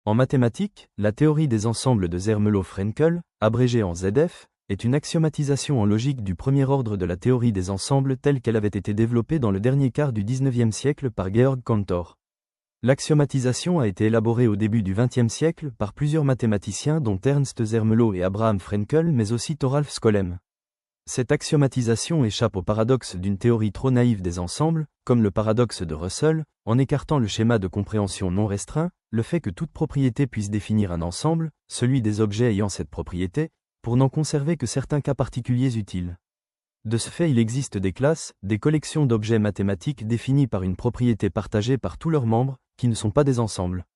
En mathématiques, la théorie des ensembles de Zermelo-Frenkel, abrégée en ZF, est une axiomatisation en logique du premier ordre de la théorie des ensembles telle qu'elle avait été développée dans le dernier quart du XIXe siècle par Georg Cantor. L'axiomatisation a été élaborée au début du XXe siècle par plusieurs mathématiciens dont Ernst Zermelo et Abraham Frenkel mais aussi Thoralf Skolem. Cette axiomatisation échappe au paradoxe d'une théorie trop naïve des ensembles, comme le paradoxe de Russell, en écartant le schéma de compréhension non restreint, le fait que toute propriété puisse définir un ensemble, celui des objets ayant cette propriété, pour n'en conserver que certains cas particuliers utiles. De ce fait, il existe des classes, des collections d'objets mathématiques définies par une propriété partagée par tous leurs membres, qui ne sont pas des ensembles.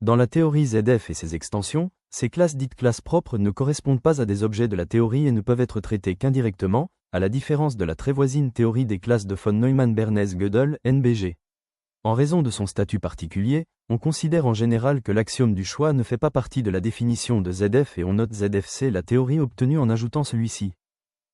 Dans la théorie ZF et ses extensions, ces classes dites classes propres ne correspondent pas à des objets de la théorie et ne peuvent être traitées qu'indirectement, à la différence de la très voisine théorie des classes de von Neumann-Bernays-Gödel, NBG. En raison de son statut particulier, on considère en général que l'axiome du choix ne fait pas partie de la définition de ZF et on note ZFC la théorie obtenue en ajoutant celui-ci.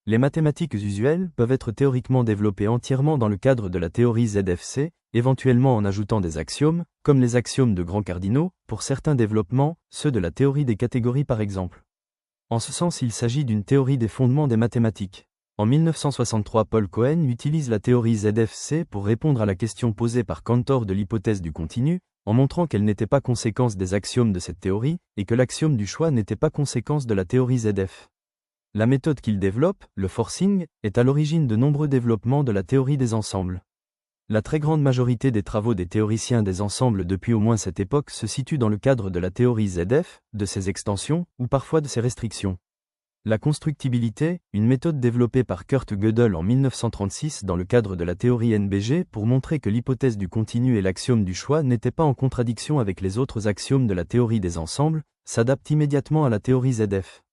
Les mathématiques usuelles peuvent être théoriquement développées entièrement dans le cadre de la théorie ZFC, éventuellement en ajoutant des axiomes, comme les axiomes de grands cardinaux, pour certains développements, ceux de la théorie des catégories par exemple. En ce sens, il s'agit d'une théorie des fondements des mathématiques. En 1963, Paul Cohen utilise la théorie ZFC pour répondre à la question posée par Cantor de l'hypothèse du continu, en montrant qu'elle n'était pas conséquence des axiomes de cette théorie, et que l'axiome du choix n'était pas conséquence de la théorie ZF. La méthode qu'il développe, le forcing, est à l'origine de nombreux développements de la théorie des ensembles. La très grande majorité des travaux des théoriciens des ensembles depuis au moins cette époque se situent dans le cadre de la théorie ZF, de ses extensions, ou parfois de ses restrictions. La constructibilité, une méthode développée par Kurt Gödel en 1936 dans le cadre de la théorie NBG pour montrer que l'hypothèse du continu et l'axiome du choix n'étaient pas en contradiction avec les autres axiomes de la théorie des ensembles, s'adapte immédiatement à la théorie ZF.